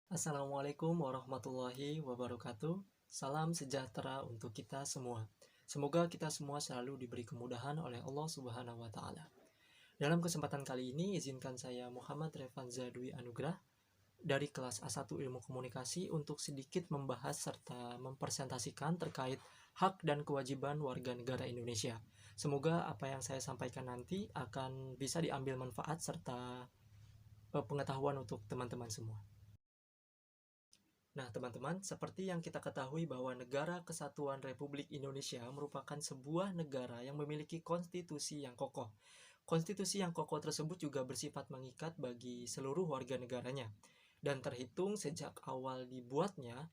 Assalamualaikum warahmatullahi wabarakatuh. Salam sejahtera untuk kita semua. Semoga kita semua selalu diberi kemudahan oleh Allah Subhanahu wa Ta'ala. Dalam kesempatan kali ini, izinkan saya Muhammad Revanza Dwi Anugrah dari kelas A1 Ilmu Komunikasi untuk sedikit membahas serta mempresentasikan terkait hak dan kewajiban warga negara Indonesia. Semoga apa yang saya sampaikan nanti akan bisa diambil manfaat serta pengetahuan untuk teman-teman semua. Nah, teman-teman, seperti yang kita ketahui bahwa Negara Kesatuan Republik Indonesia merupakan sebuah negara yang memiliki konstitusi yang kokoh. Konstitusi yang kokoh tersebut juga bersifat mengikat bagi seluruh warga negaranya. Dan terhitung sejak awal dibuatnya,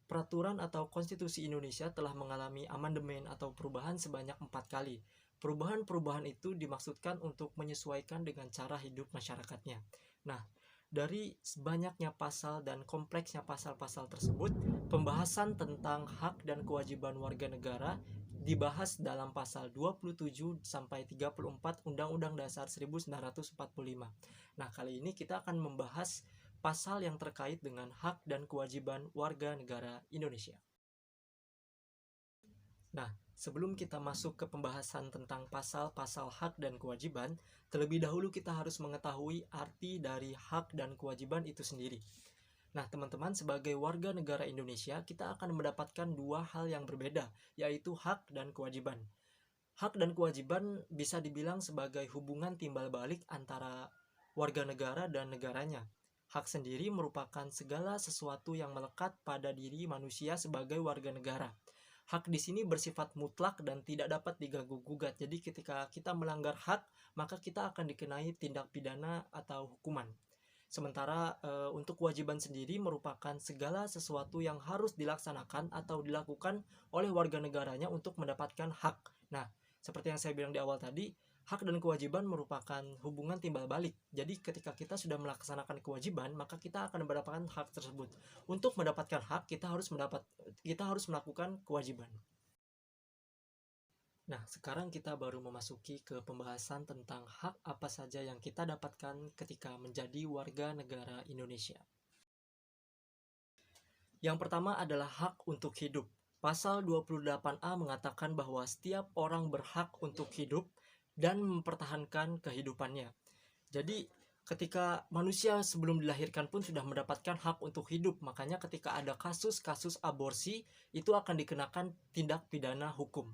peraturan atau konstitusi Indonesia telah mengalami amandemen atau perubahan sebanyak 4 kali. Perubahan-perubahan itu dimaksudkan untuk menyesuaikan dengan cara hidup masyarakatnya. Nah, dari banyaknya pasal dan kompleksnya pasal-pasal tersebut, pembahasan tentang hak dan kewajiban warga negara dibahas dalam pasal 27 sampai 34 Undang-Undang Dasar 1945. Nah, kali ini kita akan membahas pasal yang terkait dengan hak dan kewajiban warga negara Indonesia. Nah, sebelum kita masuk ke pembahasan tentang pasal-pasal hak dan kewajiban, terlebih dahulu kita harus mengetahui arti dari hak dan kewajiban itu sendiri. Nah, teman-teman, sebagai warga negara Indonesia, kita akan mendapatkan dua hal yang berbeda, yaitu hak dan kewajiban. Hak dan kewajiban bisa dibilang sebagai hubungan timbal balik antara warga negara dan negaranya. Hak sendiri merupakan segala sesuatu yang melekat pada diri manusia sebagai warga negara. Hak di sini bersifat mutlak dan tidak dapat diganggu-gugat. Jadi ketika kita melanggar hak, maka kita akan dikenai tindak pidana atau hukuman. Sementara untuk kewajiban sendiri merupakan segala sesuatu yang harus dilaksanakan atau dilakukan oleh warga negaranya untuk mendapatkan hak. Nah, seperti yang saya bilang di awal tadi, hak dan kewajiban merupakan hubungan timbal balik. Jadi ketika kita sudah melaksanakan kewajiban, maka kita akan mendapatkan hak tersebut. Untuk mendapatkan hak, kita harus melakukan kewajiban. Nah, sekarang kita baru memasuki ke pembahasan tentang hak apa saja yang kita dapatkan ketika menjadi warga negara Indonesia. Yang pertama adalah hak untuk hidup. Pasal 28A mengatakan bahwa setiap orang berhak untuk hidup dan mempertahankan kehidupannya. Jadi, ketika manusia sebelum dilahirkan pun sudah mendapatkan hak untuk hidup, makanya ketika ada kasus-kasus aborsi, itu akan dikenakan tindak pidana hukum.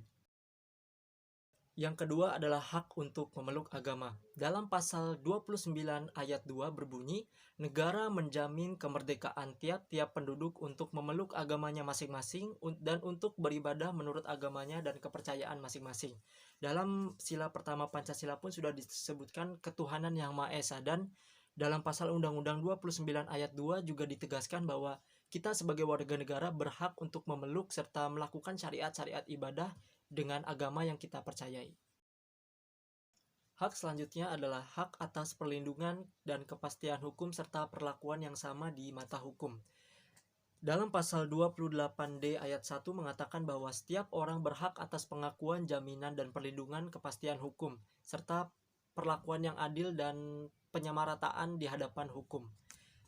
Yang kedua adalah hak untuk memeluk agama. Dalam pasal 29 ayat 2 berbunyi, negara menjamin kemerdekaan tiap-tiap penduduk untuk memeluk agamanya masing-masing dan untuk beribadah menurut agamanya dan kepercayaan masing-masing. Dalam sila pertama Pancasila pun sudah disebutkan ketuhanan yang Maha Esa, dan dalam pasal Undang-Undang 29 ayat 2 juga ditegaskan bahwa kita sebagai warga negara berhak untuk memeluk serta melakukan syariat-syariat ibadah dengan agama yang kita percayai. Hak selanjutnya adalah hak atas perlindungan dan kepastian hukum serta perlakuan yang sama di mata hukum. Dalam pasal 28D ayat 1 mengatakan bahwa setiap orang berhak atas pengakuan, jaminan, dan perlindungan kepastian hukum, serta perlakuan yang adil dan penyamarataan di hadapan hukum.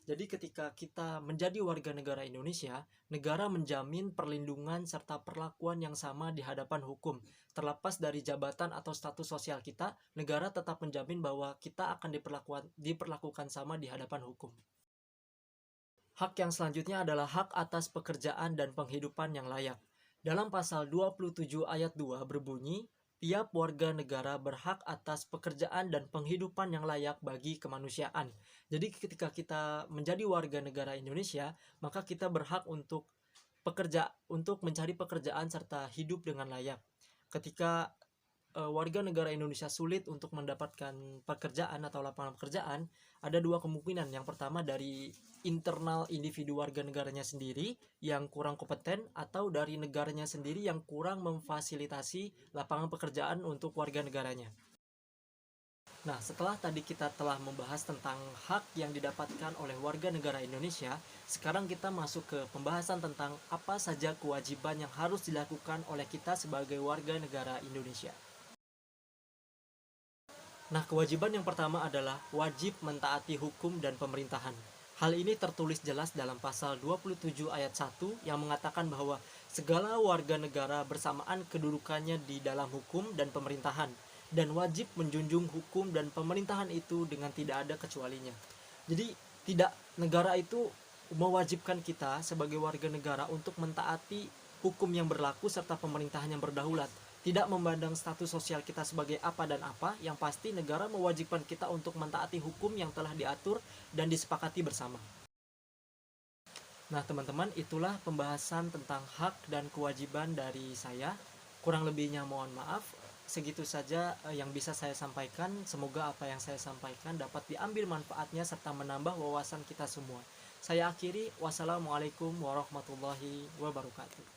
Jadi ketika kita menjadi warga negara Indonesia, negara menjamin perlindungan serta perlakuan yang sama di hadapan hukum. Terlepas dari jabatan atau status sosial kita, negara tetap menjamin bahwa kita akan diperlakukan sama di hadapan hukum. Hak yang selanjutnya adalah hak atas pekerjaan dan penghidupan yang layak. Dalam pasal 27 ayat 2 berbunyi, tiap warga negara berhak atas pekerjaan dan penghidupan yang layak bagi kemanusiaan. Jadi ketika kita menjadi warga negara Indonesia, maka kita berhak untuk mencari pekerjaan serta hidup dengan layak. Ketika warga negara Indonesia sulit untuk mendapatkan pekerjaan atau lapangan pekerjaan, ada dua kemungkinan. Yang pertama dari internal individu warga negaranya sendiri yang kurang kompeten, atau dari negaranya sendiri yang kurang memfasilitasi lapangan pekerjaan untuk warga negaranya. Nah, setelah tadi kita telah membahas tentang hak yang didapatkan oleh warga negara Indonesia, sekarang kita masuk ke pembahasan tentang apa saja kewajiban yang harus dilakukan oleh kita sebagai warga negara Indonesia. Nah, kewajiban yang pertama adalah wajib mentaati hukum dan pemerintahan. Hal ini tertulis jelas dalam pasal 27 ayat 1 yang mengatakan bahwa segala warga negara bersamaan kedudukannya di dalam hukum dan pemerintahan dan wajib menjunjung hukum dan pemerintahan itu dengan tidak ada kecualinya. Jadi tidak, negara itu mewajibkan kita sebagai warga negara untuk mentaati hukum yang berlaku serta pemerintahan yang berdaulat. Tidak memandang status sosial kita sebagai apa dan apa, yang pasti negara mewajibkan kita untuk mentaati hukum yang telah diatur dan disepakati bersama. Nah, teman-teman, itulah pembahasan tentang hak dan kewajiban dari saya. Kurang lebihnya mohon maaf. Segitu saja yang bisa saya sampaikan. Semoga apa yang saya sampaikan dapat diambil manfaatnya serta menambah wawasan kita semua. Saya akhiri. Wassalamualaikum warahmatullahi wabarakatuh.